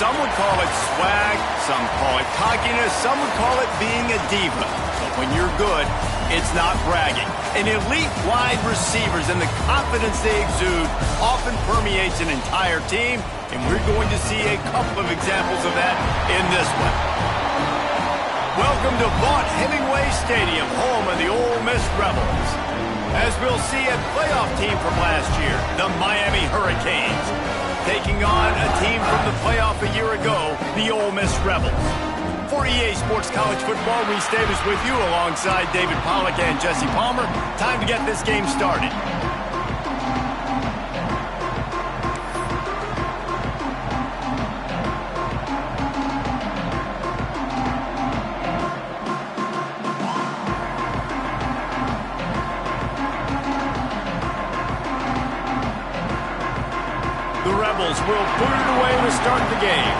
Some would call it swag, some call it cockiness, some would call it being a diva. But when you're good, it's not bragging. An elite wide receivers and the confidence they exude often permeates an entire team, and we're going to see a couple of examples of that in this one. Welcome to Vaught-Hemingway Stadium, home of the Ole Miss Rebels. As we'll see a playoff team from last year, the Miami Hurricanes, taking on a team from the playoff a year ago, the Ole Miss Rebels. For EA Sports College Football, Reese Davis with you alongside David Pollack and Jesse Palmer. Time to get this game started. The Rebels will put it away to start the game.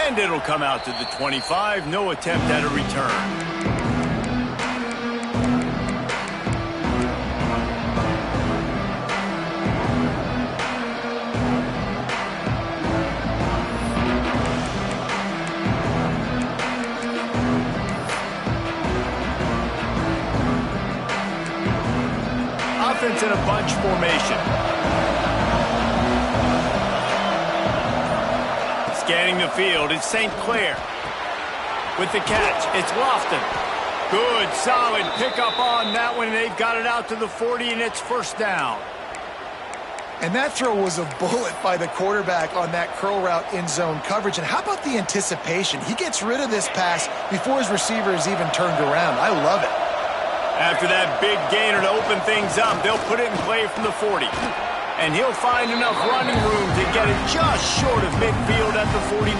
And it'll come out to the 25. No attempt at a return. Offense in a bunch formation. Scanning the field, it's St. Clair. With the catch, it's Lofton. Good, solid pickup on that one. They've got it out to the 40, and it's first down. And that throw was a bullet by the quarterback on that curl route in zone coverage. And how about the anticipation? He gets rid of this pass before his receiver is even turned around. I love it. After that big gainer to open things up, they'll put it in play from the 40. And he'll find enough running room to get it just short of midfield at the 49.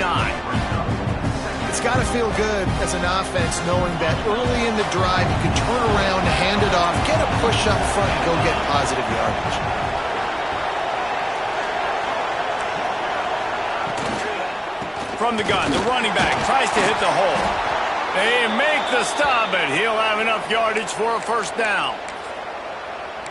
It's got to feel good as an offense knowing that early in the drive you can turn around, hand it off, get a push up front, and go get positive yardage. From the gun, the running back tries to hit the hole. They make the stop, but he'll have enough yardage for a first down.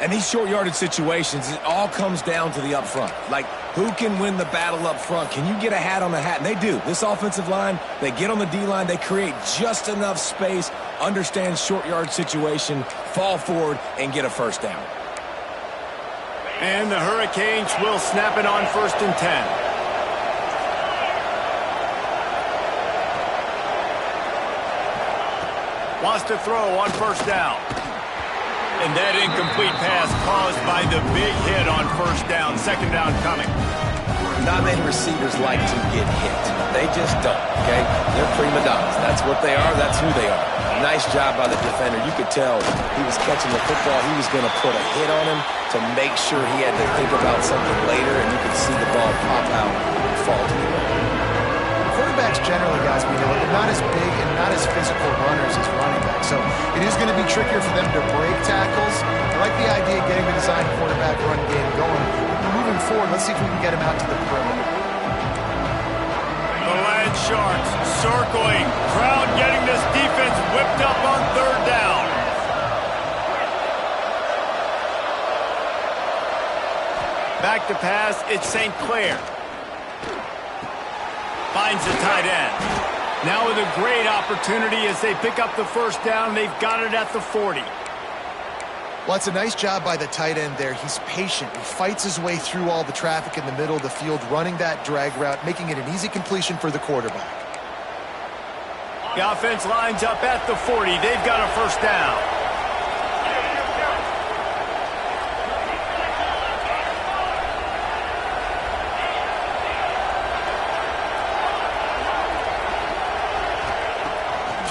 And these short yardage situations, it all comes down to the up front. Like, who can win the battle up front? Can you get a hat on the hat? And they do. This offensive line, they get on the D-line, they create just enough space, understand short yard situation, fall forward, and get a first down. And the Hurricanes will snap it on 1st and 10. Wants to throw on first down. And that incomplete pass caused by the big hit on first down. Second down coming. Not many receivers like to get hit. They just don't, okay? They're prima donnas. That's what they are. That's who they are. Nice job by the defender. You could tell he was catching the football. He was going to put a hit on him to make sure he had to think about something later, and you could see the ball pop out and fall to the ground. Quarterbacks generally, guys, we know, they're not as big and not as physical runners as running backs. So it is going to be trickier for them to break tackles. I like the idea of getting the design quarterback run game going. Moving forward, let's see if we can get him out to the perimeter. The Land Sharks circling. Crowd getting this defense whipped up on third down. Back to pass, it's St. Clair. Finds the tight end. Now with a great opportunity as they pick up the first down. They've got it at the 40. Well, it's a nice job by the tight end there. He's patient. He fights his way through all the traffic in the middle of the field, running that drag route, making it an easy completion for the quarterback. The offense lines up at the 40. They've got a first down.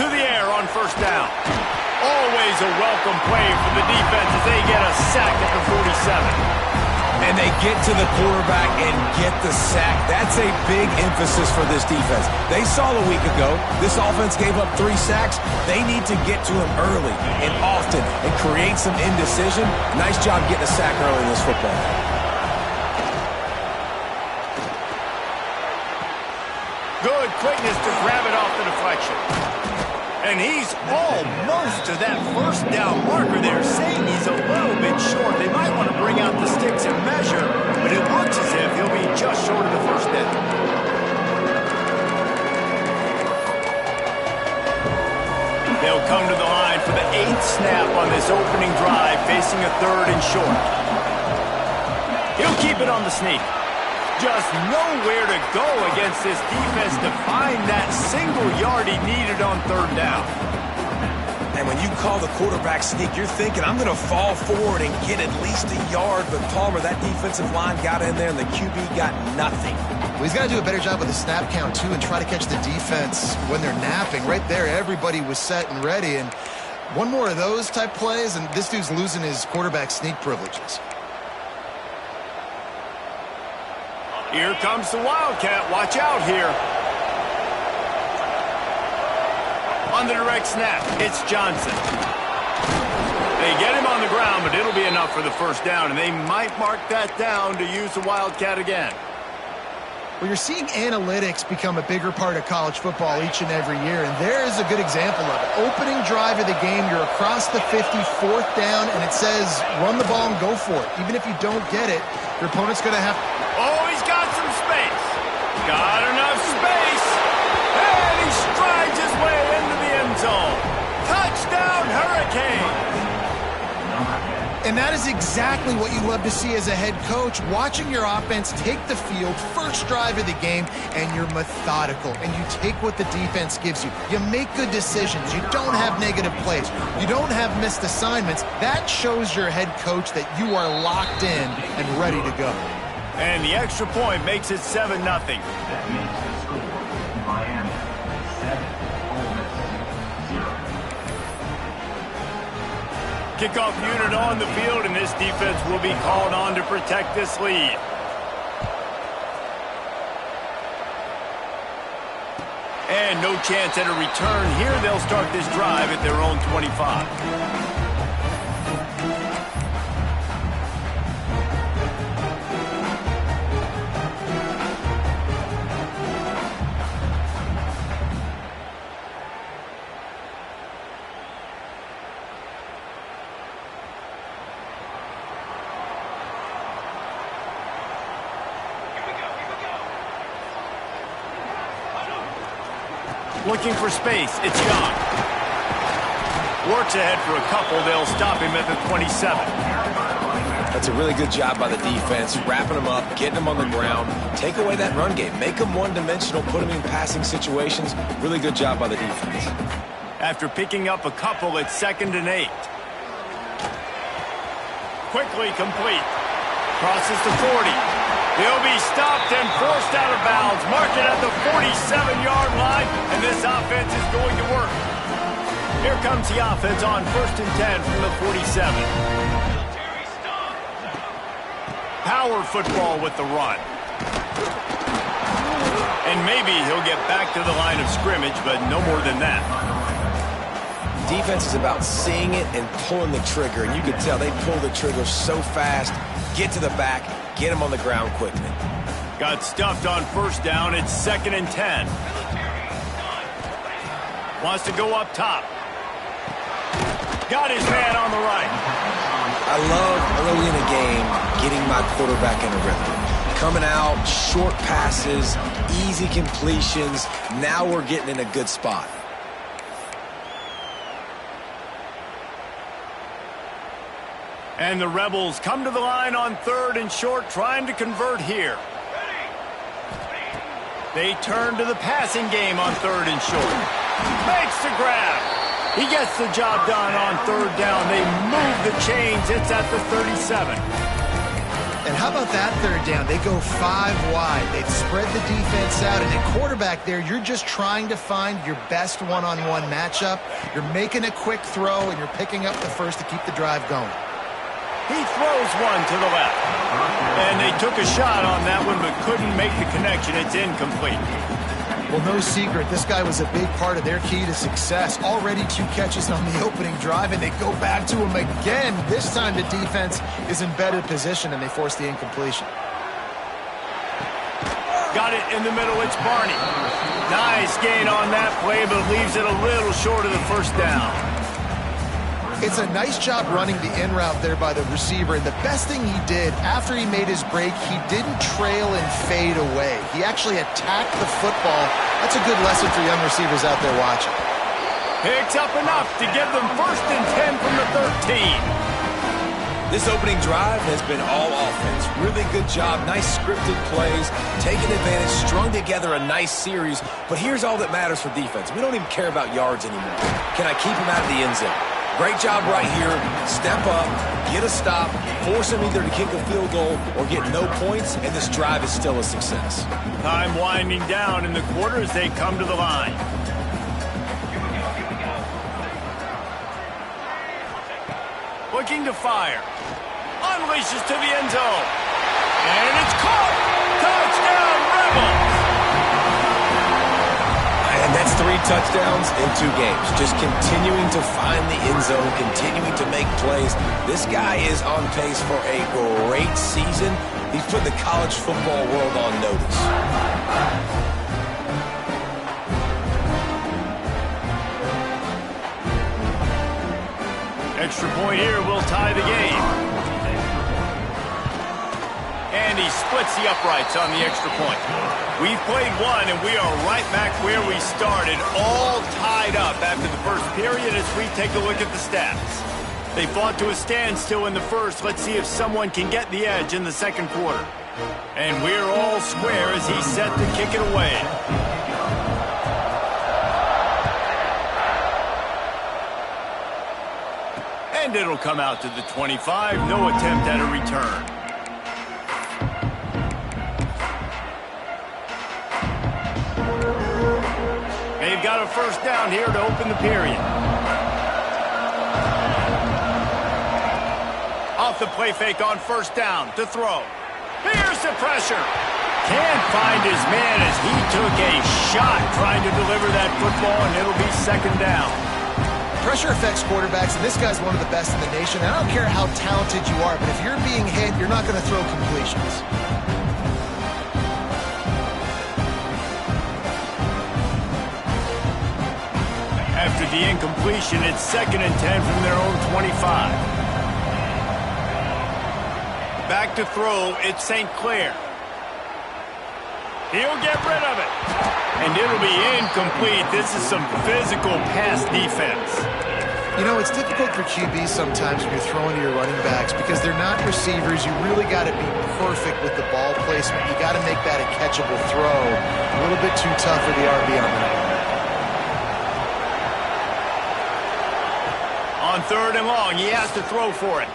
To the air on first down. Always a welcome play for the defense as they get a sack at the 47. And they get to the quarterback and get the sack. That's a big emphasis for this defense. They saw a week ago, this offense gave up 3 sacks. They need to get to him early and often and create some indecision. Nice job getting a sack early in this football. Good quickness to grab it off the deflection. And he's almost to that first down marker there, saying he's a little bit short. They might want to bring out the sticks and measure, but it looks as if he'll be just short of the first down. They'll come to the line for the 8th snap on this opening drive, facing a 3rd and short. He'll keep it on the sneak. Just nowhere to go against this defense to find that single yard he needed on 3rd down. And when you call the quarterback sneak, you're thinking, I'm going to fall forward and get at least a yard. But Palmer, that defensive line got in there, and the QB got nothing. Well, he's got to do a better job with the snap count, too, and try to catch the defense when they're napping. Right there, everybody was set and ready. And one more of those type plays, and this dude's losing his quarterback sneak privileges. Here comes the Wildcat. Watch out here. On the direct snap, it's Johnson. They get him on the ground, but it'll be enough for the first down, and they might mark that down to use the Wildcat again. Well, you're seeing analytics become a bigger part of college football each and every year, and there is a good example of it. Opening drive of the game, you're across the 50, 4th down, and it says run the ball and go for it. Even if you don't get it, your opponent's going to have... Oh, he's got some space. Got enough space. And he strides his way into the end zone. Touchdown, Hurricanes. And that is exactly what you love to see as a head coach, watching your offense take the field, first drive of the game, and you're methodical, and you take what the defense gives you. You make good decisions. You don't have negative plays. You don't have missed assignments. That shows your head coach that you are locked in and ready to go. And the extra point makes it 7-0. Kickoff unit on the field, and this defense will be called on to protect this lead. And no chance at a return here. They'll start this drive at their own 25. Looking for space, it's Young. Works ahead for a couple, they'll stop him at the 27. That's a really good job by the defense, wrapping them up, getting them on the ground, take away that run game, make them one-dimensional, put them in passing situations. Really good job by the defense. After picking up a couple, it's 2nd and 8. Quickly complete. Crosses the 40. He'll be stopped and forced out of bounds. Mark it at the 47-yard line, and this offense is going to work. Here comes the offense on 1st and 10 from the 47. Power football with the run. And maybe he'll get back to the line of scrimmage, but no more than that. Defense is about seeing it and pulling the trigger, and you can tell they pull the trigger so fast, get to the back, get him on the ground quickly. Got stuffed on 1st down. It's 2nd and 10. Wants to go up top. Got his man on the right. I love early in the game getting my quarterback in a rhythm. Coming out, short passes, easy completions. Now we're getting in a good spot. And the Rebels come to the line on 3rd and short, trying to convert here. They turn to the passing game on 3rd and short. Makes the grab. He gets the job done on 3rd down. They move the chains. It's at the 37. And how about that 3rd down? They go 5 wide. They've spread the defense out. And at quarterback there, you're just trying to find your best one-on-one matchup. You're making a quick throw, and you're picking up the first to keep the drive going. He throws one to the left. And they took a shot on that one, but couldn't make the connection. It's incomplete. Well, no secret, this guy was a big part of their key to success. Already 2 catches on the opening drive, and they go back to him again. This time the defense is in better position, and they force the incompletion. Got it in the middle. It's Barney. Nice gain on that play, but leaves it a little short of the first down. It's a nice job running the in route there by the receiver, and the best thing he did after he made his break, he didn't trail and fade away. He actually attacked the football. That's a good lesson for young receivers out there watching. Picks up enough to give them 1st and 10 from the 13. This opening drive has been all offense. Really good job, nice scripted plays, taking advantage, strung together a nice series. But here's all that matters for defense. We don't even care about yards anymore. Can I keep him out of the end zone? Great job right here. Step up, get a stop, force him either to kick a field goal or get no points, and this drive is still a success. Time winding down in the quarter as they come to the line. Looking to fire. Unleashes to the end zone. And it's caught. Touchdown, Rebels. And that's 3 touchdowns in 2 games. Just continuing to find the end zone, continuing to make plays. This guy is on pace for a great season. He's put the college football world on notice. Extra point here will tie the game. And he splits the uprights on the extra point. We've played one, and we are right back where we started, all tied up after the first period as we take a look at the stats. They fought to a standstill in the first. Let's see if someone can get the edge in the second quarter. And we're all square as he's set to kick it away. And it'll come out to the 25. No attempt at a return. They've got a first down here to open the period. Off the play fake on first down to throw. Here's the pressure. Can't find his man as he took a shot trying to deliver that football, and it'll be second down. Pressure affects quarterbacks, and this guy's one of the best in the nation. I don't care how talented you are, but if you're being hit, you're not going to throw completions. After the incompletion, it's 2nd and 10 from their own 25. Back to throw, it's St. Clair. He'll get rid of it. And it'll be incomplete. This is some physical pass defense. You know, it's difficult for QBs sometimes when you're throwing to your running backs because they're not receivers. You really got to be perfect with the ball placement. You got to make that a catchable throw. A little bit too tough for the RB on that. On 3rd and long, he has to throw for it.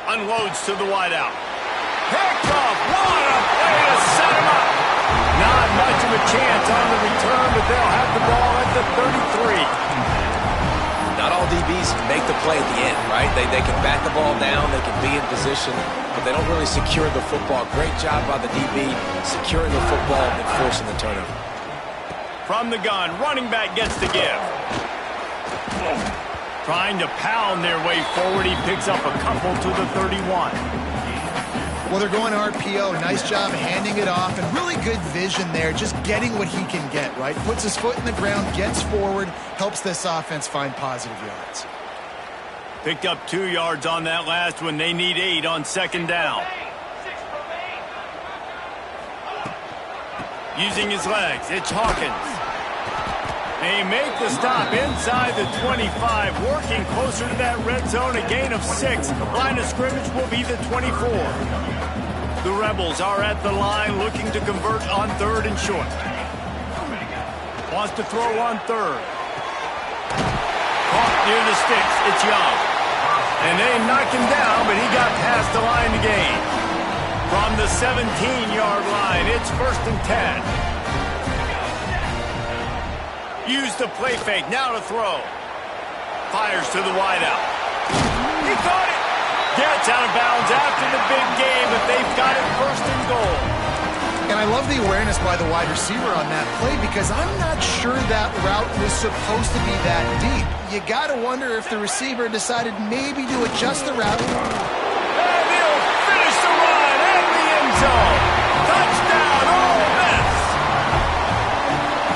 Unloads to the wideout. Picked off. What a play to set him up. Not much of a chance on the return, but they'll have the ball at the 33. Not all DBs make the play at the end, right? They can bat the ball down, they can be in position, but they don't really secure the football. Great job by the DB securing the football and forcing the turnover. From the gun, running back gets the give. Trying to pound their way forward, he picks up a couple to the 31. Well, they're going RPO. Nice job handing it off, and really good vision there, just getting what he can get, right? Puts his foot in the ground, gets forward, helps this offense find positive yards. Picked up 2 yards on that last one. They need 8 on 2nd down. Using his legs, it's Hawkins. They make the stop inside the 25, working closer to that red zone, a gain of 6. Line of scrimmage will be the 24. The Rebels are at the line looking to convert on 3rd and short. Wants to throw on 3rd. Caught near the sticks. It's Young. And they knock him down, but he got past the line to gain. From the 17-yard line, it's 1st and 10. Use the play fake, now to throw. Fires to the wideout. He caught it. Gets out of bounds after the big game, but they've got it 1st and goal. And I love the awareness by the wide receiver on that play because I'm not sure that route was supposed to be that deep. You got to wonder if the receiver decided maybe to adjust the route. And he'll finish the run at the end zone. Touchdown, Ole Miss.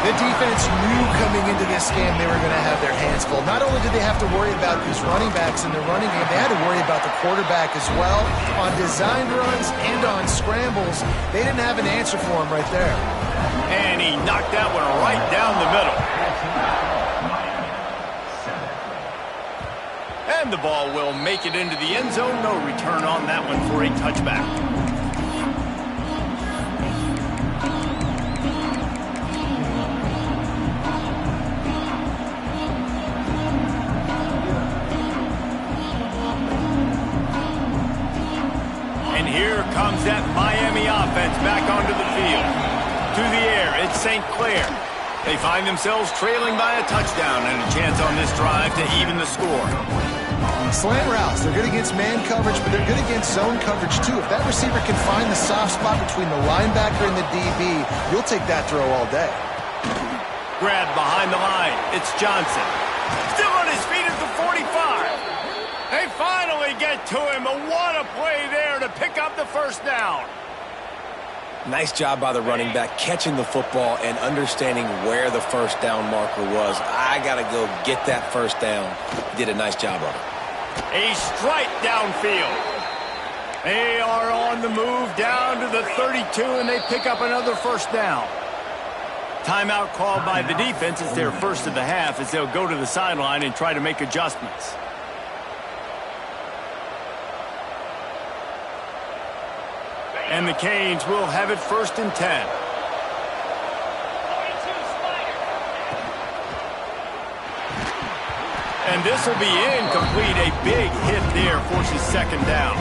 The defense knew coming into this game they were going to have their hands full. Not only did they have to worry about these running backs in the running game, they had to worry about the quarterback as well. On designed runs and on scrambles, they didn't have an answer for him right there. And he knocked that one right down the middle. And the ball will make it into the end zone. No return on that one for a touchback. And here comes that Miami offense back onto the field. To the air, it's St. Clair. They find themselves trailing by a touchdown and a chance on this drive to even the score. Slant routes, they're good against man coverage, but they're good against zone coverage too. If that receiver can find the soft spot between the linebacker and the DB, you'll take that throw all day. Grab behind the line. It's Johnson. Still on his feet at the 45. They finally get to him, but what a play there to pick up the first down. Nice job by the running back, catching the football and understanding where the first down marker was. I got to go get that first down. Did a nice job of it. A strike downfield. They are on the move down to the 32, and they pick up another first down. Timeout called by the defense. It's their first of the half as they'll go to the sideline and try to make adjustments. And the Canes will have it 1st and 10. And this will be incomplete. A big hit there forces 2nd down.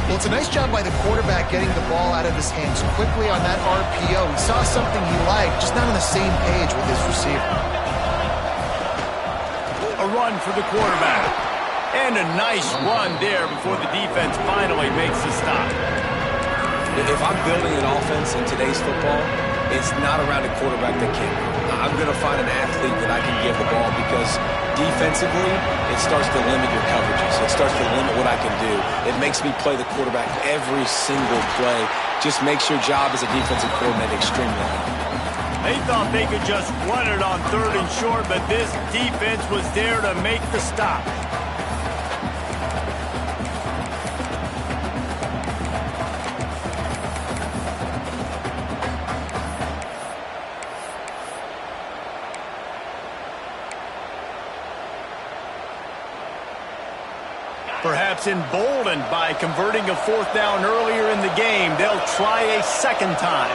Well, it's a nice job by the quarterback getting the ball out of his hands quickly on that RPO. He saw something he liked, just not on the same page with his receiver. A run for the quarterback. And a nice run there before the defense finally makes the stop. If I'm building an offense in today's football, it's not around a quarterback that can. I'm going to find an athlete that I can give the ball because defensively, it starts to limit your coverages. It starts to limit what I can do. It makes me play the quarterback every single play. Just makes your job as a defensive coordinator extremely hard. They thought they could just run it on 3rd and short, but this defense was there to make the stop. Perhaps emboldened by converting a 4th down earlier in the game, they'll try a 2nd time.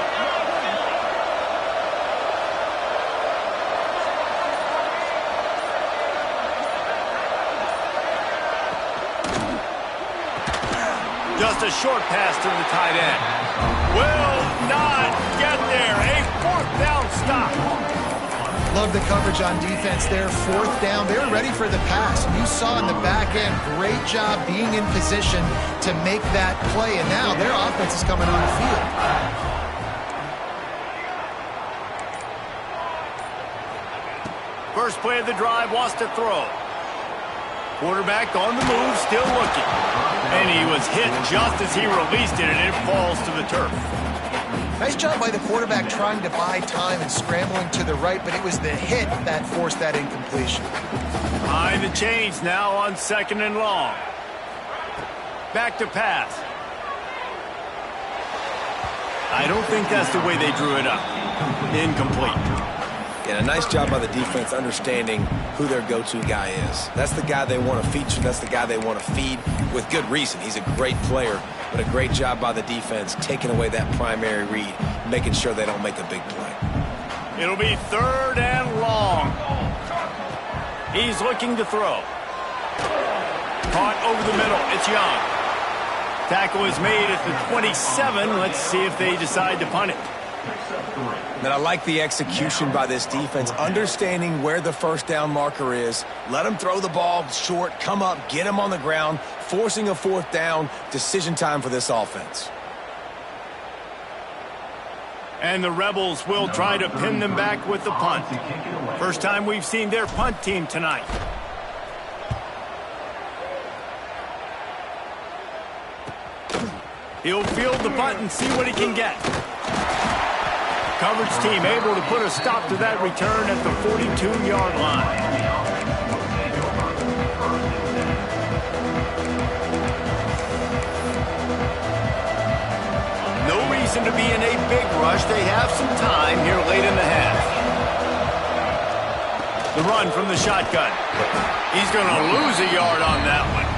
Just a short pass to the tight end. Will not get there. A 4th down stop. Love the coverage on defense there. 4th down. They were ready for the pass. And you saw in the back end, great job being in position to make that play. And now their offense is coming on the field. First play of the drive, wants to throw. Quarterback on the move, still looking. And he was hit just as he released it, and it falls to the turf. Nice job by the quarterback trying to buy time and scrambling to the right, but it was the hit that forced that incompletion. Behind the chains now on 2nd and long. Back to pass. I don't think that's the way they drew it up. Incomplete. And a nice job by the defense understanding who their go-to guy is. That's the guy they want to feature. That's the guy they want to feed with good reason. He's a great player, but a great job by the defense taking away that primary read, making sure they don't make a big play. It'll be 3rd and long. He's looking to throw. Caught over the middle. It's Young. Tackle is made at the 27. Let's see if they decide to punt it. And I like the execution by this defense, understanding where the 1st down marker is. Let them throw the ball short, come up, get him on the ground, forcing a 4th down. Decision time for this offense. And the Rebels will try to pin them back with the punt. First time we've seen their punt team tonight. He'll field the punt and see what he can get. Coverage team able to put a stop to that return at the 42-yard line. No reason to be in a big rush. They have some time here late in the half. The run from the shotgun. He's going to lose a yard on that one.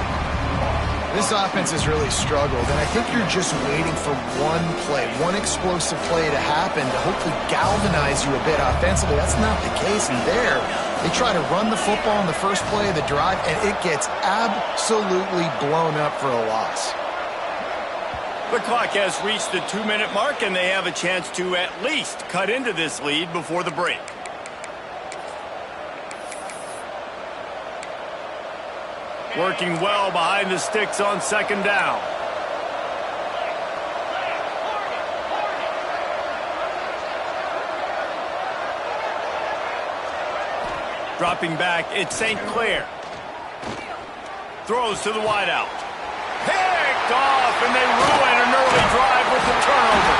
This offense has really struggled, and I think you're just waiting for one play, one explosive play to happen to hopefully galvanize you a bit offensively. That's not the case, and there, they try to run the football in the first play of the drive, and it gets absolutely blown up for a loss. The clock has reached the 2-minute mark, and they have a chance to at least cut into this lead before the break. Working well behind the sticks on second down. Dropping back, it's St. Clair. Throws to the wideout. Picked off, and they ruin an early drive with the turnover.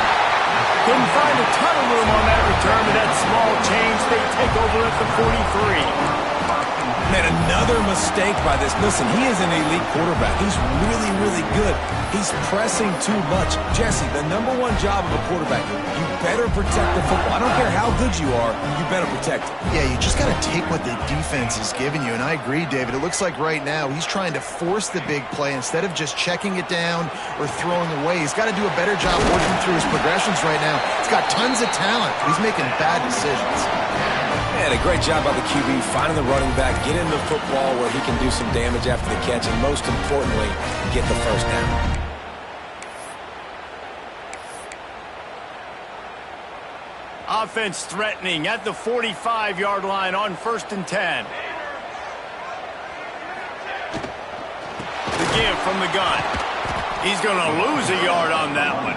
Couldn't find a ton of room on that return, but that small change, they take over at the 43. Man, another mistake by this. Listen, he is an elite quarterback. He's really, really good. He's pressing too much. Jesse, the #1 job of a quarterback, you better protect the football. I don't care how good you are, you better protect it. Yeah, you just got to take what the defense is giving you, and I agree, David. It looks like right now he's trying to force the big play instead of just checking it down or throwing away. He's got to do a better job working through his progressions right now. He's got tons of talent. He's making bad decisions. And a great job by the QB, finding the running back, get in the football where he can do some damage after the catch, and most importantly, get the first down. Offense threatening at the 45-yard line on 1st and 10. The give from the gun. He's going to lose a yard on that one.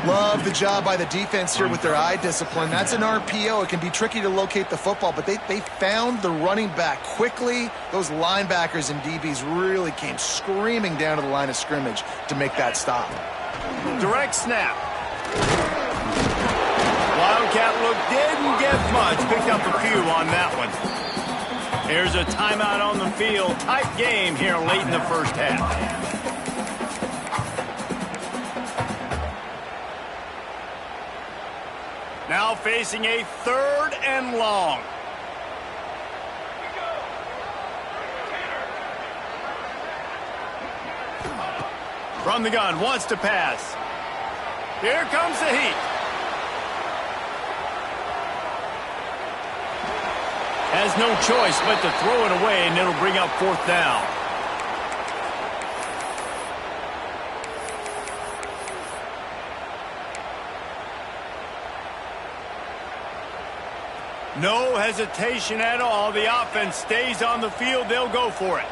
Love the job by the defense here with their eye discipline. That's an RPO. It can be tricky to locate the football, but they found the running back quickly. Those linebackers and DBs really came screaming down to the line of scrimmage to make that stop. Direct snap. Wildcat look didn't get much. Picked up a few on that one. There's a timeout on the field. Tight game here late in the first half. Now facing a 3rd and long. From the gun, wants to pass. Here comes the heat. Has no choice but to throw it away, and it'll bring up 4th down. No hesitation at all. The offense stays on the field. They'll go for it.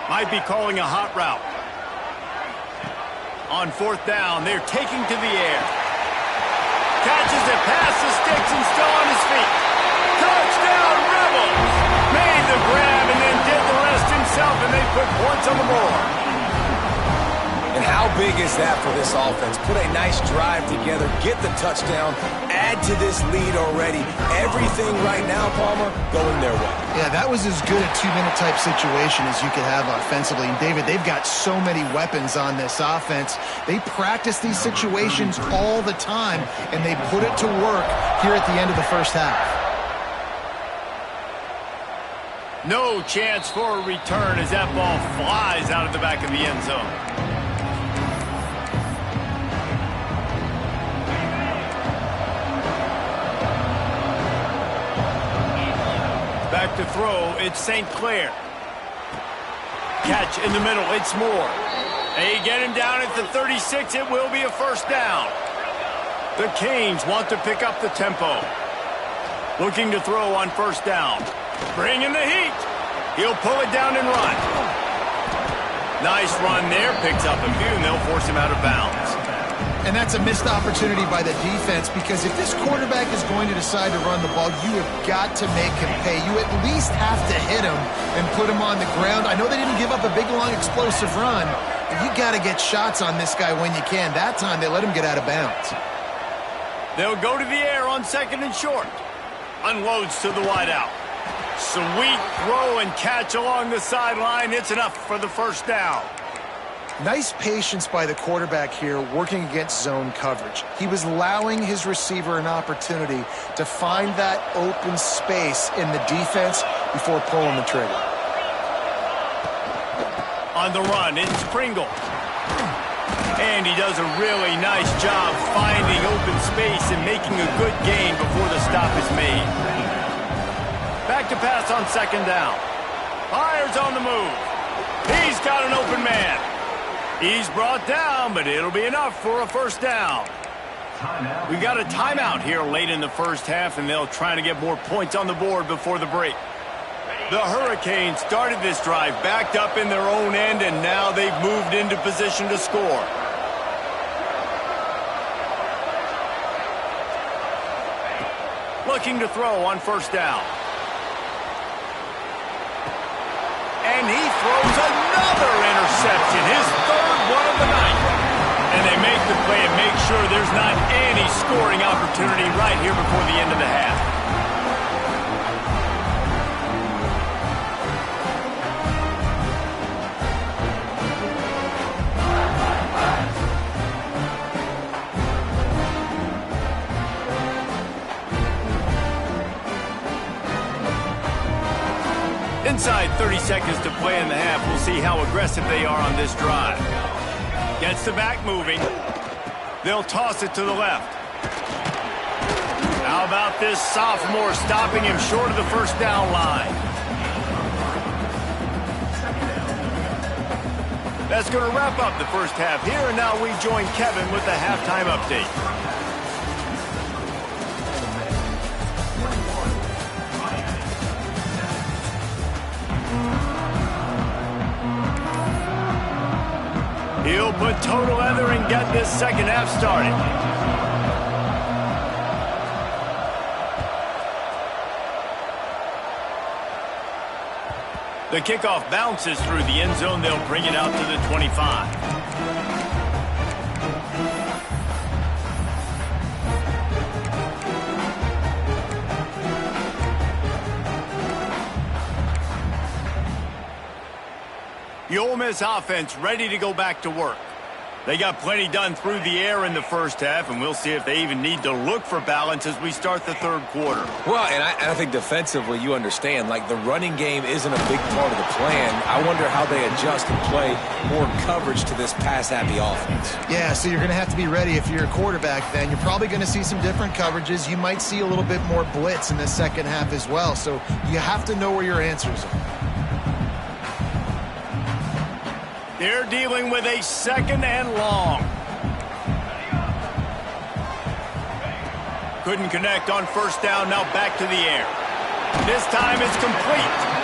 Might be calling a hot route. On 4th down, they're taking to the air. Catches it past the sticks and still on his feet. Touchdown, Rebels! Made the grab and then did the rest himself, and they put points on the board. And how big is that for this offense? Put a nice drive together, get the touchdown, add to this lead already. Everything right now, Palmer, going their way. Yeah, that was as good a 2-minute type situation as you could have offensively. And David, they've got so many weapons on this offense. They practice these situations all the time, and they put it to work here at the end of the first half. No chance for a return as that ball flies out of the back of the end zone. Back to throw, it's St. Clair. Catch in the middle, it's Moore. They get him down at the 36, it will be a 1st down. The Canes want to pick up the tempo. Looking to throw on 1st down. Bring in the heat. He'll pull it down and run. Nice run there, picks up a few, and they'll force him out of bounds. And that's a missed opportunity by the defense, because if this quarterback is going to decide to run the ball, you have got to make him pay. You at least have to hit him and put him on the ground. I know they didn't give up a big, long, explosive run, but you got to get shots on this guy when you can. That time, they let him get out of bounds. They'll go to the air on 2nd and short. Unloads to the wideout. Sweet throw and catch along the sideline. It's enough for the first down. Nice patience by the quarterback here working against zone coverage. He was allowing his receiver an opportunity to find that open space in the defense before pulling the trigger. On the run, it's Pringle. And he does a really nice job finding open space and making a good gain before the stop is made. Back to pass on 2nd down. Fires on the move. He's got an open man. He's brought down, but it'll be enough for a first down. We got a timeout here late in the first half, and they'll try to get more points on the board before the break. The Hurricanes started this drive backed up in their own end, and now they've moved into position to score. Looking to throw on 1st down. And he throws another interception, his 3rd one of the night. And they make the play and make sure there's not any scoring opportunity right here before the end of the half. Inside 30 seconds to play in the half. We'll see how aggressive they are on this drive. Gets the back moving. They'll toss it to the left. How about this sophomore stopping him short of the first down line? That's going to wrap up the first half here, and now we join Kevin with the halftime update. He'll put total leather and get this second half started. The kickoff bounces through the end zone. They'll bring it out to the 25. The Ole Miss offense ready to go back to work. They got plenty done through the air in the first half, and we'll see if they even need to look for balance as we start the 3rd quarter. Well, and I think defensively, you understand, like the running game isn't a big part of the plan. I wonder how they adjust and play more coverage to this pass-happy offense. Yeah, so you're going to have to be ready if you're a quarterback then. You're probably going to see some different coverages. You might see a little bit more blitz in the second half as well, so you have to know where your answers are. They're dealing with a 2nd and long. Couldn't connect on 1st down, now back to the air. This time it's complete.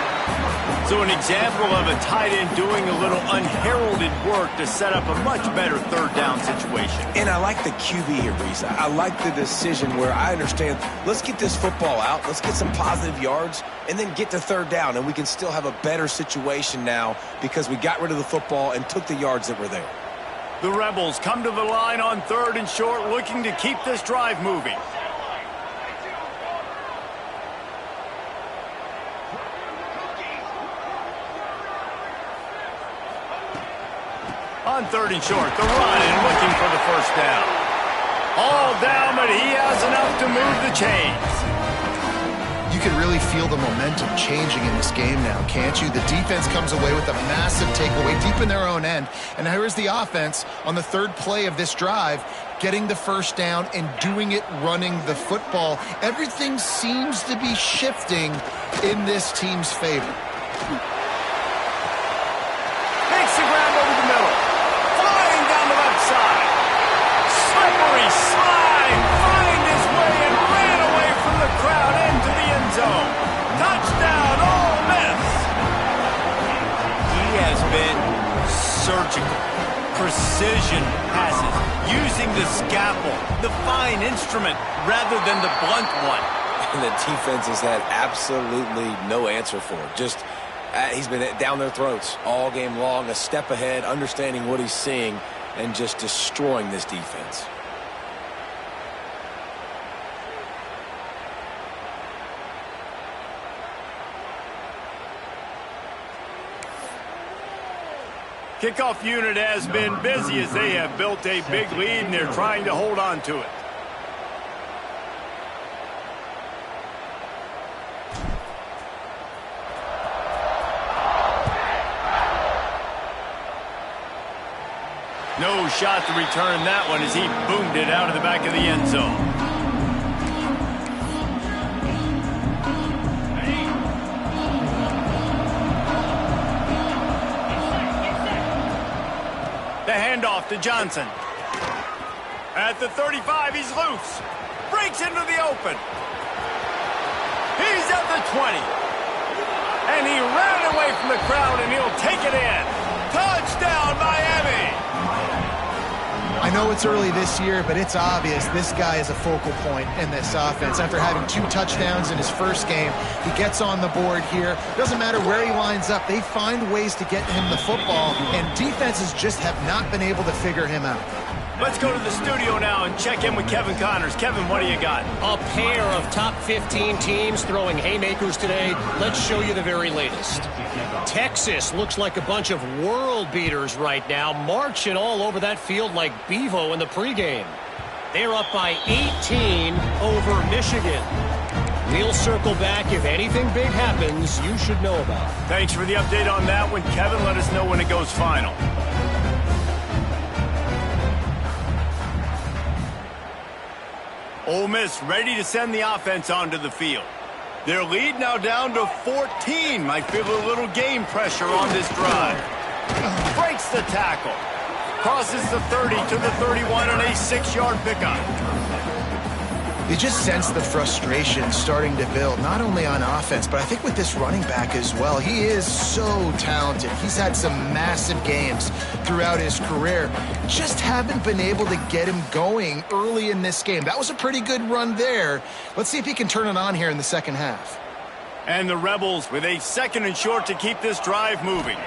So an example of a tight end doing a little unheralded work to set up a much better 3rd down situation. And I like the QB here, Reese. I like the decision where I understand, let's get this football out, let's get some positive yards, and then get to 3rd down, and we can still have a better situation now because we got rid of the football and took the yards that were there. The Rebels come to the line on 3rd and short, looking to keep this drive moving. On 3rd and short, the run and looking for the first down. All down, but he has enough to move the chains. You can really feel the momentum changing in this game now, can't you? The defense comes away with a massive takeaway deep in their own end. And here's the offense on the 3rd play of this drive, getting the first down and doing it running the football. Everything seems to be shifting in this team's favor. Makes the grab over the middle. Flying down the left side. Slippery slide. Find his way and ran away from the crowd into the end zone. Touchdown, Ole Miss. He has been surgical. Precision passes. Using the scalpel, the fine instrument, rather than the blunt one. And the defense has had absolutely no answer for it. Just he's been down their throats all game long, a step ahead, understanding what he's seeing, and just destroying this defense. Kickoff unit has been busy as they have built a big lead and they're trying to hold on to it. No shot to return that one as he boomed it out of the back of the end zone. The handoff to Johnson. At the 35, he's loose. Breaks into the open. He's at the 20. And he ran away from the crowd, and he'll take it in. Touchdown, Miami! I know it's early this year, but it's obvious this guy is a focal point in this offense. After having 2 touchdowns in his first game, he gets on the board here. Doesn't matter where he lines up, they find ways to get him the football, and defenses just have not been able to figure him out. Let's go to the studio now and check in with Kevin Connors. Kevin, what do you got? A pair of top 15 teams throwing haymakers today. Let's show you the very latest. Texas looks like a bunch of world beaters right now, marching all over that field like Bevo in the pregame. They're up by 18 over Michigan. We'll circle back. If anything big happens, you should know about it. Thanks for the update on that one, Kevin. Let us know when it goes final. Ole Miss ready to send the offense onto the field. Their lead now down to 14. Might feel a little game pressure on this drive. Breaks the tackle. Crosses the 30 to the 31 on a 6-yard pickup. You just sense the frustration starting to build, not only on offense, but I think with this running back as well. He is so talented. He's had some massive games throughout his career. Just haven't been able to get him going early in this game. That was a pretty good run there. Let's see if he can turn it on here in the second half. And the Rebels with a 2nd and short to keep this drive moving.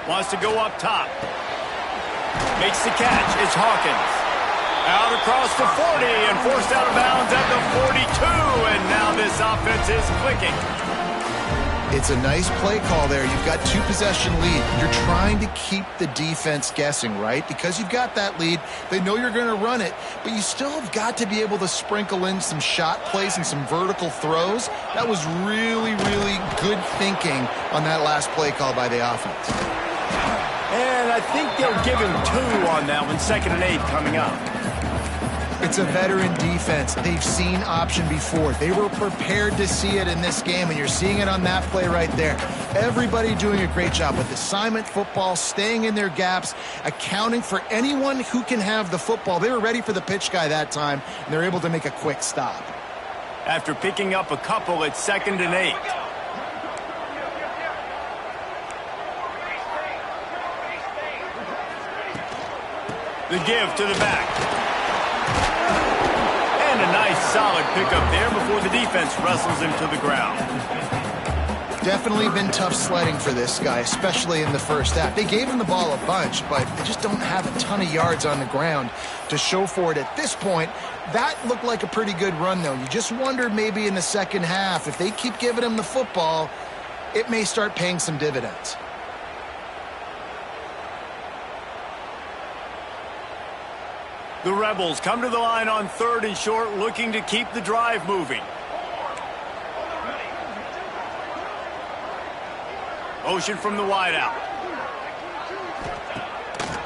Wants to go up top. Makes the catch. It's Hawkins. Out across the 40 and forced out of bounds at the 42. And now this offense is clicking. It's a nice play call there. You've got 2-possession lead. You're trying to keep the defense guessing, right? Because you've got that lead. They know you're going to run it, but you still have got to be able to sprinkle in some shot plays and some vertical throws. That was really, really good thinking on that last play call by the offense. And I think they'll give him 2 on that one. 2nd and 8 coming up. It's a veteran defense. They've seen option before. They were prepared to see it in this game, and you're seeing it on that play right there. Everybody doing a great job with assignment football, staying in their gaps, accounting for anyone who can have the football. They were ready for the pitch guy that time, and they're able to make a quick stop. After picking up a couple, it's 2nd and 8. The give to the back. And a nice solid pickup there before the defense wrestles him to the ground. Definitely been tough sledding for this guy, especially in the first half. They gave him the ball a bunch, but they just don't have a ton of yards on the ground to show for it at this point. That looked like a pretty good run, though. You just wondered maybe in the second half, if they keep giving him the football, it may start paying some dividends. The Rebels come to the line on 3rd and short, looking to keep the drive moving. Motion from the wideout.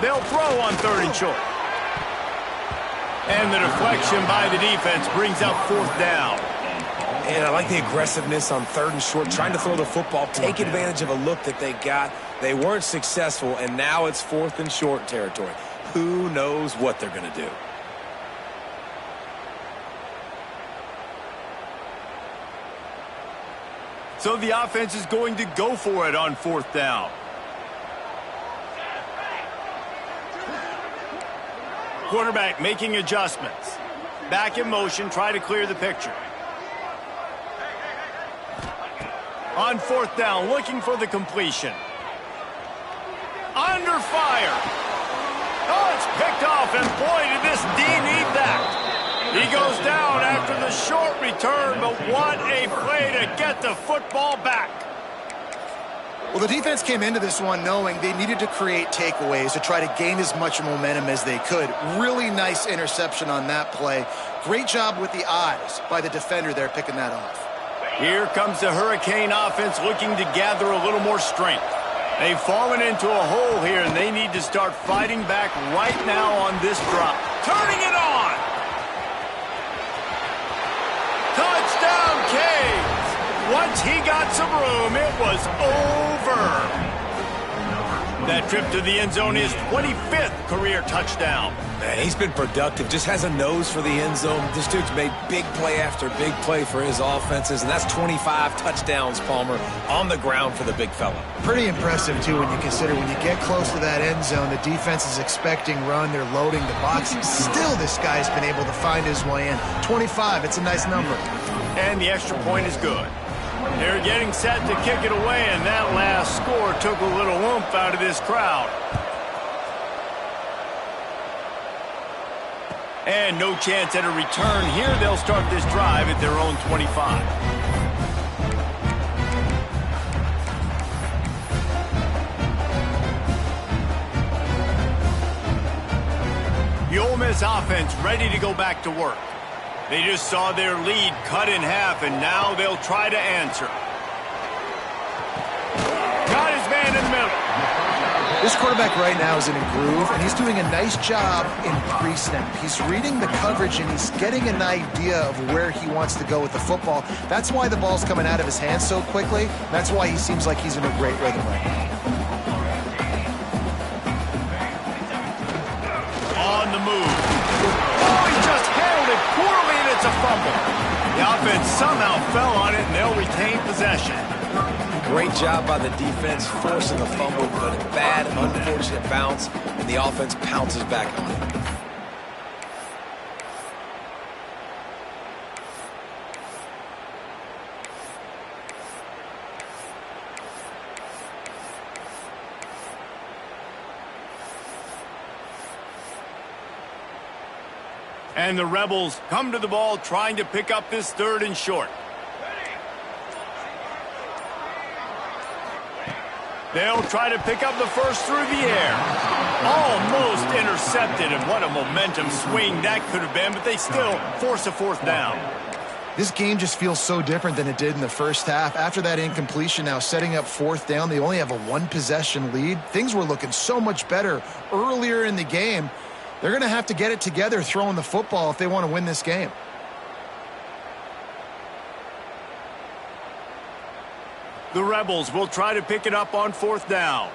They'll throw on 3rd and short. And the deflection by the defense brings up 4th down. And I like the aggressiveness on 3rd and short, trying to throw the football, take advantage of a look that they got. They weren't successful, and now it's 4th and short territory. Who knows what they're going to do? So the offense is going to go for it on 4th down. Quarterback making adjustments. Back in motion, try to clear the picture. On 4th down, looking for the completion. Under fire. Oh, it's picked off, and boy, did this D need that. He goes down after the short return, but what a play to get the football back. Well, the defense came into this one knowing they needed to create takeaways to try to gain as much momentum as they could. Really nice interception on that play. Great job with the eyes by the defender there picking that off. Here comes the Hurricane offense looking to gather a little more strength. They've fallen into a hole here, and they need to start fighting back right now on this drop. Turning it on! Touchdown, Canes! Once he got some room, it was over. That trip to the end zone is 25th career touchdown. Man, he's been productive, just has a nose for the end zone. This dude's made big play after big play for his offenses, and that's 25 touchdowns, Palmer, on the ground for the big fella. Pretty impressive, too, when you consider when you get close to that end zone, the defense is expecting run, they're loading the box. Still, this guy's been able to find his way in. 25, it's a nice number. And the extra point is good. They're getting set to kick it away, and that last score took a little oomph out of this crowd. And no chance at a return here. They'll start this drive at their own 25. The Ole Miss offense ready to go back to work. They just saw their lead cut in half, and now they'll try to answer. Got his man in the middle. This quarterback right now is in a groove, and he's doing a nice job in pre-snap. He's reading the coverage, and he's getting an idea of where he wants to go with the football. That's why the ball's coming out of his hands so quickly. That's why he seems like he's in a great rhythm right now. On the move. Oh, he just handled it poorly, and it's a fumble. The offense somehow fell on it, and they'll retain possession. Great job by the defense forcing the fumble, but a bad, unfortunate bounce, and the offense pounces back on it. And the Rebels come to the ball trying to pick up this 3rd and short. They'll try to pick up the first through the air. Almost intercepted, and what a momentum swing that could have been, but they still force a 4th down. This game just feels so different than it did in the first half. After that incompletion, now setting up 4th down, they only have a 1-possession lead. Things were looking so much better earlier in the game. They're going to have to get it together throwing the football if they want to win this game. The Rebels will try to pick it up on 4th down.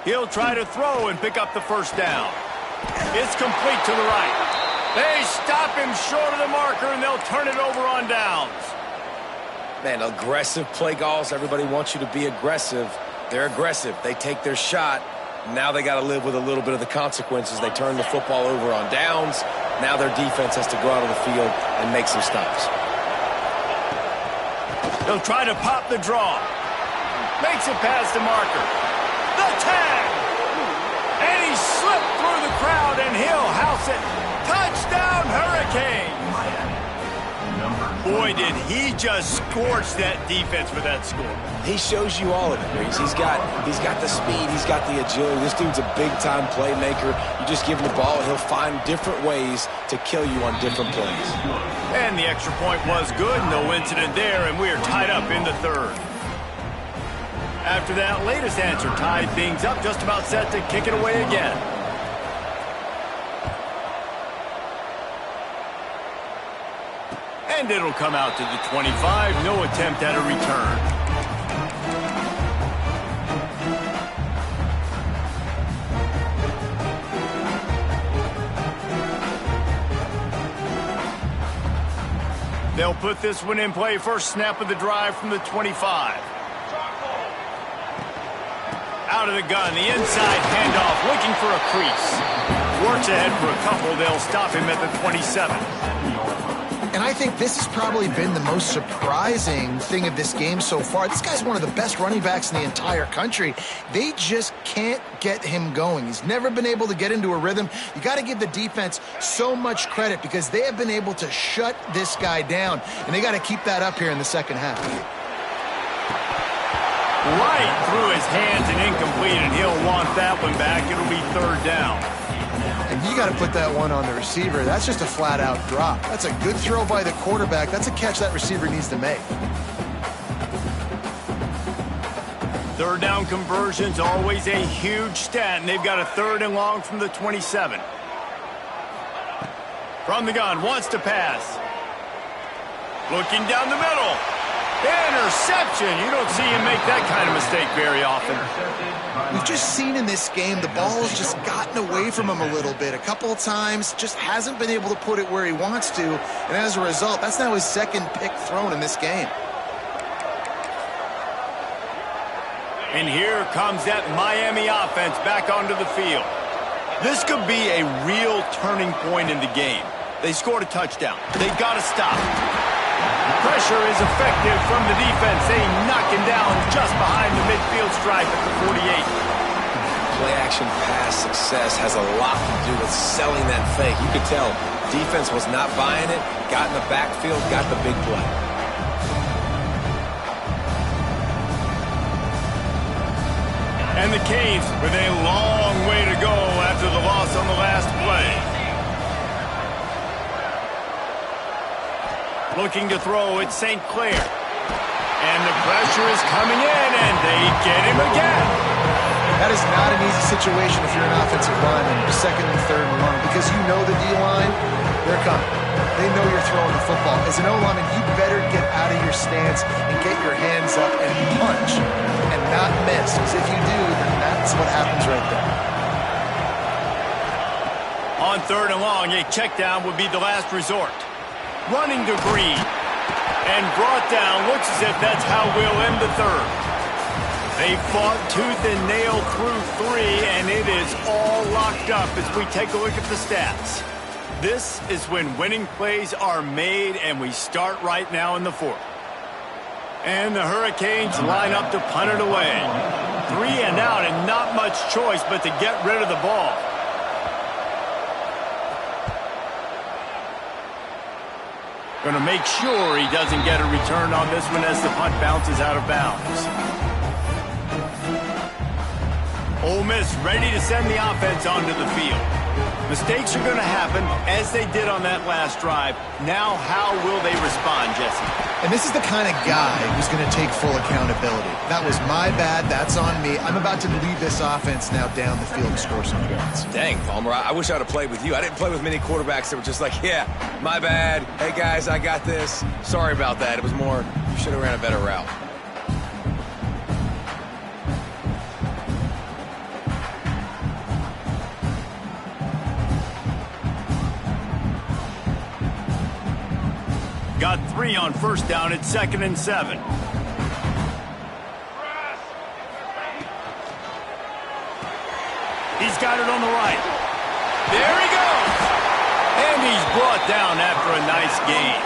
He'll try to throw and pick up the 1st down. It's complete to the right. They stop him short of the marker, and they'll turn it over on downs. Man, aggressive play calls. Everybody wants you to be aggressive. They're aggressive. They take their shot. Now they got to live with a little bit of the consequences. They turn the football over on downs. Now their defense has to go out on the field and make some stops. They'll try to pop the draw. Makes it past the marker. The tag! And he slipped through the crowd, and he'll house it. Touchdown, Hurricane! Boy, did he just scorch that defense for that score. He shows you all of it, Reese. He's got the speed, he's got the agility. This dude's a big-time playmaker. You just give him the ball, he'll find different ways to kill you on different plays. And the extra point was good. No incident there, and we're tied up in the 3rd. After that latest answer tied things up, just about set to kick it away again. And it'll come out to the 25. No attempt at a return. They'll put this one in play. First snap of the drive from the 25. Out of the gun, the inside handoff, looking for a crease. Works ahead for a couple. They'll stop him at the 27. And I think this has probably been the most surprising thing of this game so far. This guy's one of the best running backs in the entire country. They just can't get him going. He's never been able to get into a rhythm. You got to give the defense so much credit because they have been able to shut this guy down, and they got to keep that up here in the second half. Right through his hands and incomplete, and he'll want that one back. It'll be third down. And you got to put that one on the receiver. That's just a flat-out drop. That's a good throw by the quarterback. That's a catch that receiver needs to make. Third down conversion's always a huge stat, and they've got a 3rd and long from the 27. From the gun, wants to pass. Looking down the middle. Interception. You don't see him make that kind of mistake very often. We've just seen in this game the ball's just gotten away from him a little bit. A couple of times, just hasn't been able to put it where he wants to. And as a result, that's now his 2nd pick thrown in this game. And here comes that Miami offense back onto the field. This could be a real turning point in the game. They scored a touchdown. They've got to stop. Pressure is effective from the defense. They knock him down just behind the midfield stripe at the 48. Play-action pass success has a lot to do with selling that fake. You could tell defense was not buying it, got in the backfield, got the big play. And the Canes with a long way to go after the loss on the last play. Looking to throw, it's St. Clair. And the pressure is coming in, and they get him again. That is not an easy situation if you're an offensive lineman, 2nd and 3rd and long, because you know the D-line, they're coming. They know you're throwing the football. As an O-lineman, you better get out of your stance and get your hands up and punch and not miss, because if you do, then that's what happens right there. On 3rd and long, a check down would be the last resort. Running to Green. And brought down. Looks as if that's how we'll end the 3rd. They fought tooth and nail through 3, and it is all locked up as we take a look at the stats. This is when winning plays are made, and we start right now in the 4th. And the Hurricanes line up to punt it away. 3 and out, and not much choice but to get rid of the ball. Going to make sure he doesn't get a return on this one as the punt bounces out of bounds. Ole Miss ready to send the offense onto the field. Mistakes are going to happen, as they did on that last drive. Now, how will they respond, Jesse? And this is the kind of guy who's going to take full accountability. That was my bad. That's on me. I'm about to lead this offense now down the field and score some points. Dang, Palmer, I wish I would have played with you. I didn't play with many quarterbacks that were just like, yeah, my bad. Hey, guys, I got this. Sorry about that. It was more, you should have ran a better route. Got 3 on 1st down at 2nd and 7. He's got it on the right. There he goes. And he's brought down after a nice gain.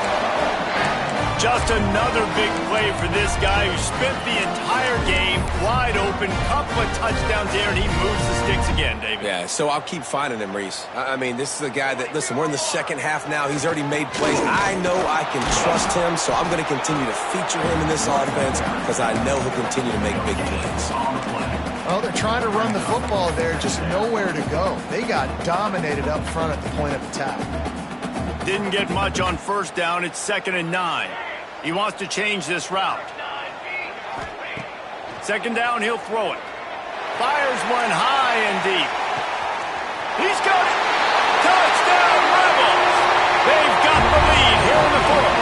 Just another big play for this guy who spent the entire game wide open. Couple of touchdowns there, and he moves the sticks again, David. Yeah, so I'll keep finding him, Reese. I mean, this is a guy that, listen, we're in the second half now. He's already made plays. I know I can trust him, so I'm going to continue to feature him in this offense because I know he'll continue to make big plays. Well, they're trying to run the football there, just nowhere to go. They got dominated up front at the point of attack. Didn't get much on 1st down. It's 2nd and 9. He wants to change this route. 2nd down, he'll throw it. Fires one high and deep. He's got it. Touchdown, Rebels. They've got the lead here in the 4th.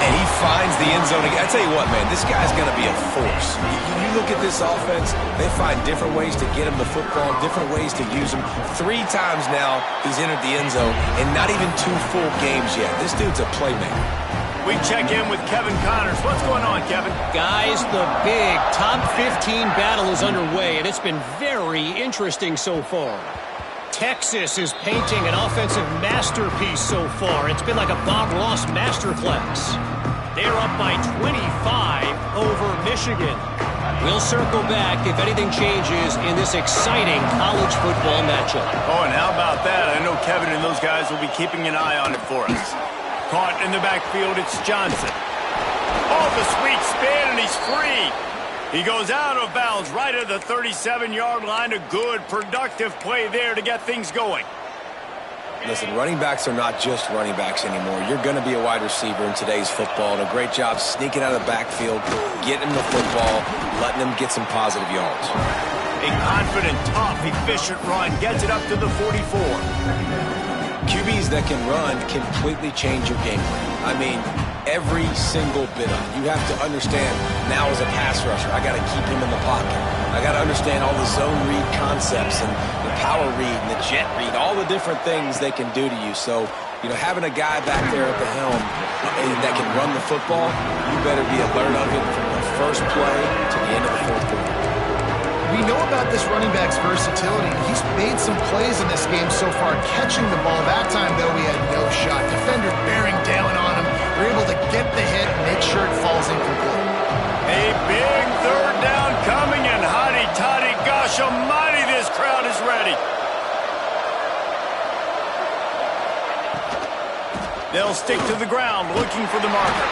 And he finds the end zone again. I tell you what, man, this guy's going to be a force. You look at this offense, they find different ways to get him the football, different ways to use him. 3 times now he's entered the end zone, and not even 2 full games yet. This dude's a playmaker. We check in with Kevin Connors. What's going on, Kevin? Guys, the big top 15 battle is underway, and it's been very interesting so far. Texas is painting an offensive masterpiece so far. It's been like a Bob Ross masterclass. They're up by 25 over Michigan. We'll circle back if anything changes in this exciting college football matchup. Oh, and how about that? I know Kevin and those guys will be keeping an eye on it for us. Caught in the backfield, it's Johnson. Oh, the sweet spin, and he's free. He goes out of bounds right at the 37-yard line. A good, productive play there to get things going. Listen, running backs are not just running backs anymore. You're going to be a wide receiver in today's football, and a great job sneaking out of the backfield, getting him the football, letting him get some positive yards. A confident, tough, efficient run gets it up to the 44. QBs that can run completely change your game plan. I mean, every single bit of it. You have to understand now as a pass rusher, I got to keep him in the pocket. I got to understand all the zone read concepts and the power read and the jet read, all the different things they can do to you. So, having a guy back there at the helm that can run the football, you better be alert of it from the first play to the end of the fourth quarter. We know about this running back's versatility. He's made some plays in this game so far, catching the ball. That time, though, he had no shot. Defender bearing down on him. They're able to get the hit and make sure it falls incomplete. A big third down coming, and hotty-toddy, gosh almighty, this crowd is ready. They'll stick to the ground looking for the marker.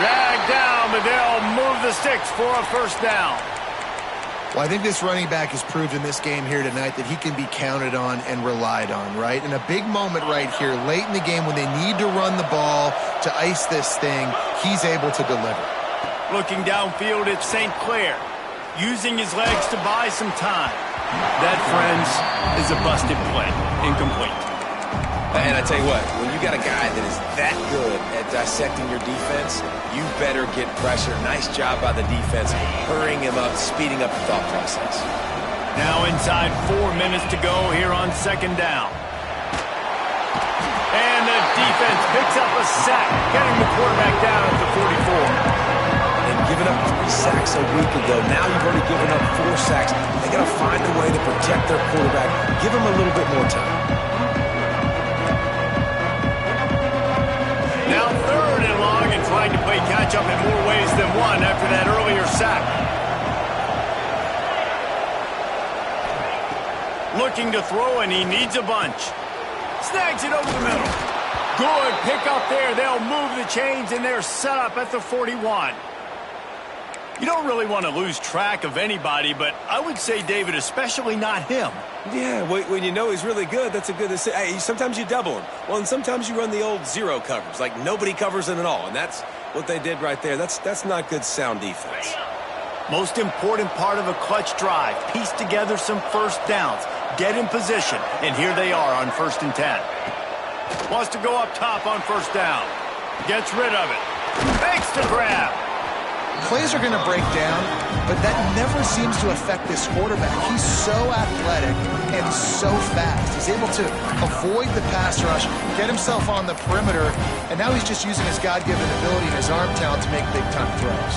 Dragged down, but they'll move the sticks for a first down. Well, I think this running back has proved in this game here tonight that he can be counted on and relied on, right? In a big moment right here, late in the game when they need to run the ball to ice this thing, he's able to deliver. Looking downfield at St. Clair, using his legs to buy some time. That, friends, is a busted play. Incomplete. And I tell you what, when you got a guy that is that good at dissecting your defense, you better get pressure. Nice job by the defense, hurrying him up, speeding up the thought process. Now inside 4 minutes to go here on second down. And the defense picks up a sack, getting the quarterback down at the 44. And giving up 3 sacks a week ago, now you've already given up 4 sacks. They got to find a way to protect their quarterback. Give him a little bit more time. Now third and long, and trying to play catch-up in more ways than one after that earlier sack. Looking to throw, and he needs a bunch. Snags it over the middle. Good pick up there. They'll move the chains, and they're set up at the 41. You don't really want to lose track of anybody, but I would say, David, especially not him. Yeah, when you know he's really good, that's a good decision. Hey, sometimes you double him. Well, and sometimes you run the old zero covers, like nobody covers him at all, and that's what they did right there. That's not good sound defense. Most important part of a clutch drive, piece together some first downs, get in position, and here they are on 1st and 10. Wants to go up top on first down. Gets rid of it. Makes the grab. Plays are going to break down, but that never seems to affect this quarterback. He's so athletic and so fast. He's able to avoid the pass rush, get himself on the perimeter, and now he's just using his God-given ability and his arm talent to make big-time throws.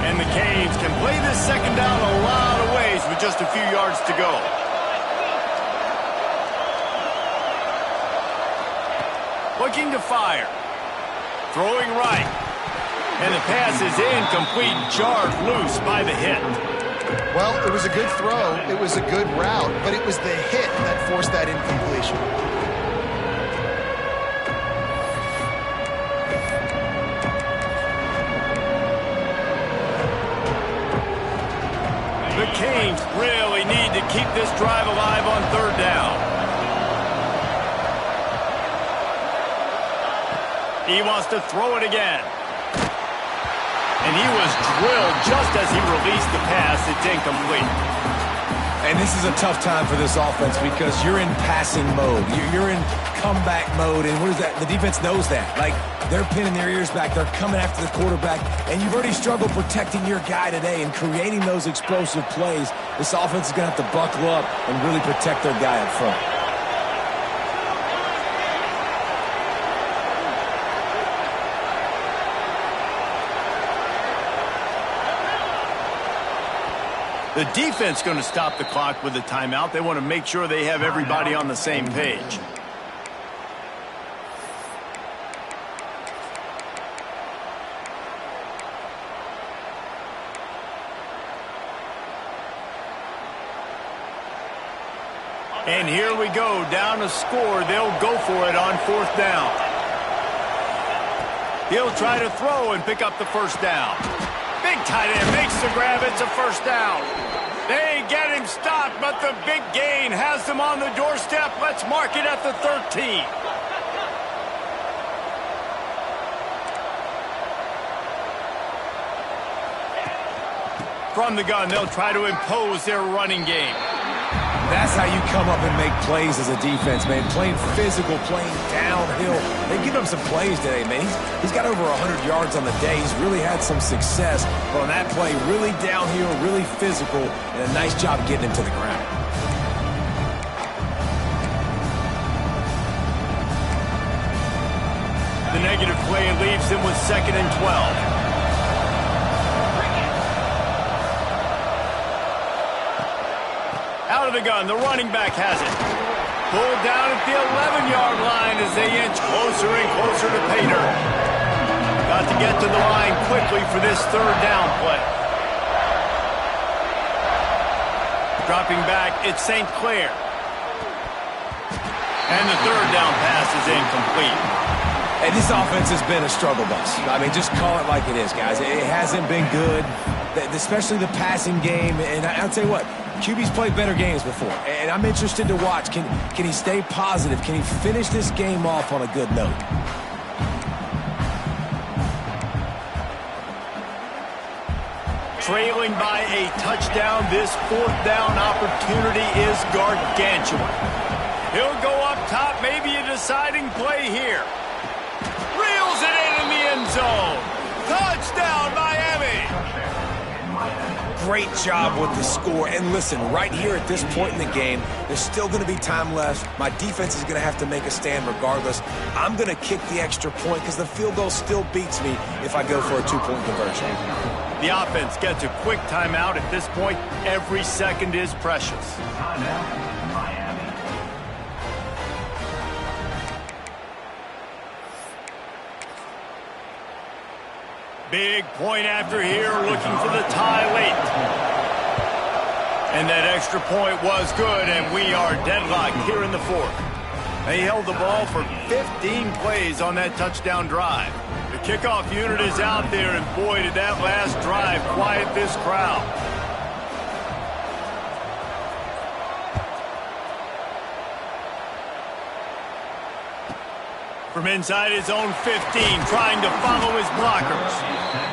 And the Canes can play this second down a lot of ways with just a few yards to go. Looking to fire. Throwing right. And the pass is incomplete, jarred loose by the hit. Well, it was a good throw. It was a good route, but it was the hit that forced that incompletion. The Canes really need to keep this drive alive on third down. He wants to throw it again. And he was drilled just as he released the pass. It's incomplete. And this is a tough time for this offense because you're in passing mode. You're in comeback mode, and what is that? The defense knows that. Like, they're pinning their ears back. They're coming after the quarterback, and you've already struggled protecting your guy today and creating those explosive plays. This offense is going to have to buckle up and really protect their guy up front. The defense going to stop the clock with a timeout. They want to make sure they have everybody on the same page. And here we go, down to score. They'll go for it on 4th down. He'll try to throw and pick up the first down. Big tight end makes the grab. It's a first down. They get him stopped, but the big gain has them on the doorstep. Let's mark it at the 13. From the gun, they'll try to impose their running game. That's how you come up and make plays as a defense, man. Playing physical, playing downhill. They give him some plays today, man. He's got over 100 yards on the day. He's really had some success. But on that play, really downhill, really physical, and a nice job getting him to the ground. The negative play leaves them with 2nd and 12. Out of the gun, the running back has it. Pulled down at the 11-yard line as they inch closer and closer to pay dirt. Got to get to the line quickly for this 3rd down play. Dropping back, it's St. Clair. And the 3rd down pass is incomplete. And this offense has been a struggle bus. I mean, just call it like it is, guys. It hasn't been good, especially the passing game. And I'll tell you what, QB's played better games before, and I'm interested to watch. Can he stay positive? Can he finish this game off on a good note? Trailing by a touchdown, this 4th down opportunity is gargantuan. He'll go up top, maybe a deciding play here. Reels it in the end zone. Touchdown, Miami! Great job with the score. And listen, right here at this point in the game, there's still going to be time left. My defense is going to have to make a stand regardless. I'm going to kick the extra point because the field goal still beats me if I go for a 2-point conversion. The offense gets a quick timeout. At this point, every second is precious. Big point after here, looking for the tie late. And that extra point was good, and we are deadlocked here in the 4th. They held the ball for 15 plays on that touchdown drive. The kickoff unit is out there, and boy, did that last drive quiet this crowd. From inside his own 15, trying to follow his blockers.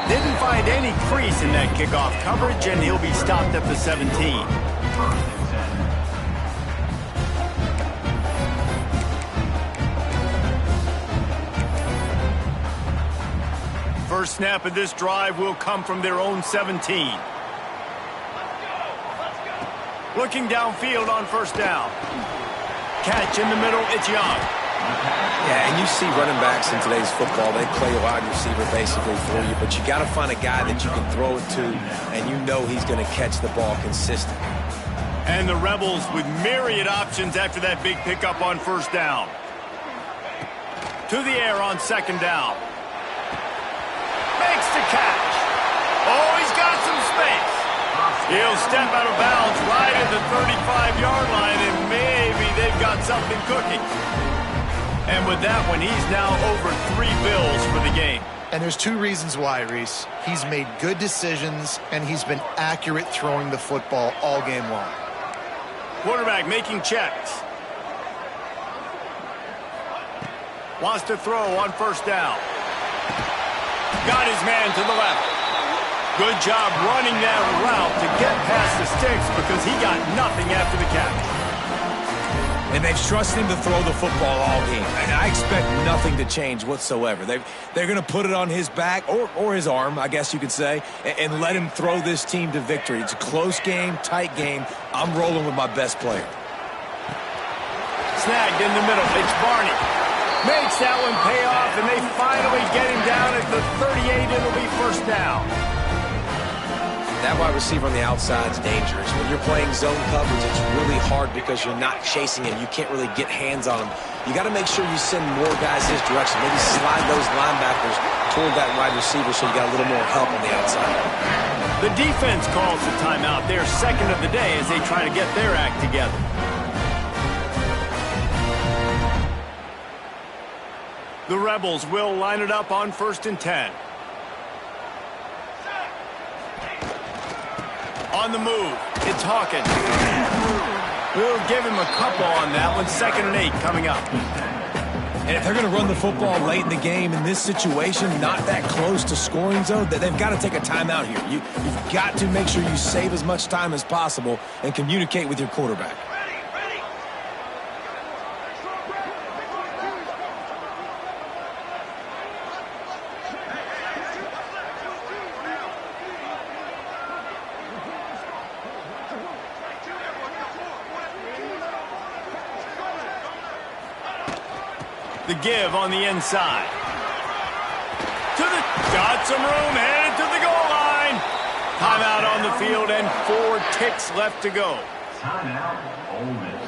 Didn't find any crease in that kickoff coverage, and he'll be stopped at the 17. First snap of this drive will come from their own 17. Looking downfield on 1st down. Catch in the middle, it's Young. Yeah, and you see running backs in today's football, they play a wide receiver basically for you, but you got to find a guy that you can throw it to, and you know he's going to catch the ball consistently. And the Rebels with myriad options after that big pickup on 1st down. To the air on 2nd down. Makes the catch. Oh, he's got some space. He'll step out of bounds right at the 35-yard line, and maybe they've got something cooking. And with that one, he's now over 3 bills for the game. And there's 2 reasons why, Reese. He's made good decisions, and he's been accurate throwing the football all game long. Quarterback making checks. Wants to throw on 1st down. Got his man to the left. Good job running that route to get past the sticks because he got nothing after the catch. And they've trusted him to throw the football all game. And I expect nothing to change whatsoever. They're going to put it on his back, or his arm, I guess you could say, and let him throw this team to victory. It's a close game, tight game. I'm rolling with my best player. Snagged in the middle. It's Barney. Makes that one pay off, and they finally get him down at the 38. It'll be 1st down. That wide receiver on the outside is dangerous. When you're playing zone coverage, it's really hard because you're not chasing him. You can't really get hands on him. You got to make sure you send more guys his direction. Maybe slide those linebackers toward that wide receiver so you got a little more help on the outside. The defense calls the timeout. Their second of the day as they try to get their act together. The Rebels will line it up on 1st and 10. On the move, it's Hawkins. We'll give him a couple on that one. 2nd and 8 coming up. And if they're going to run the football late in the game in this situation, not that close to scoring zone, that they've got to take a timeout here. You've got to make sure you save as much time as possible and communicate with your quarterback. The give on the inside. Got some room, headed to the goal line. Timeout on the field and 4 ticks left to go. Timeout, Ole Miss.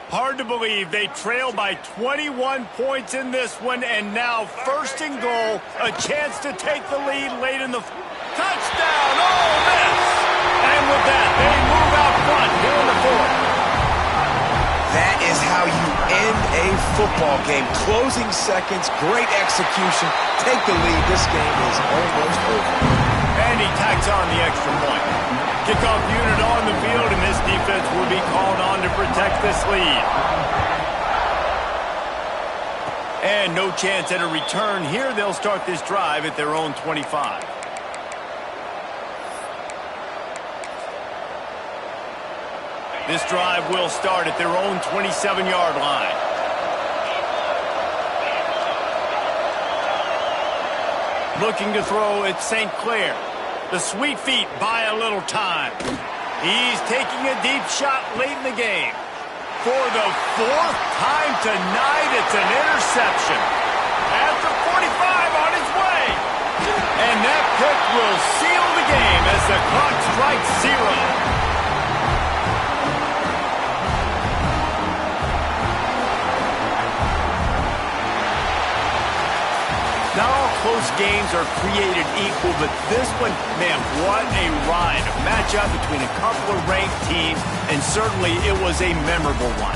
Hard to believe they trail by 21 points in this one, and now 1st and goal, a chance to take the lead late in the touchdown, Ole Miss! And with that, they move out front here in the 4th. That is how you end a football game. Closing seconds, great execution. Take the lead. This game is almost over. And he tacks on the extra point. Kickoff unit on the field, and this defense will be called on to protect this lead. And no chance at a return here. They'll start this drive at their own 25. This drive will start at their own 27-yard line. Looking to throw at St. Clair. The Sweet Feet buy a little time. He's taking a deep shot late in the game. For the 4th time tonight, it's an interception. At the 45 on his way. And that pick will seal the game as the clock strikes 0. Not all close games are created equal, but this one, man, what a ride. A matchup between a couple of ranked teams, and certainly it was a memorable one.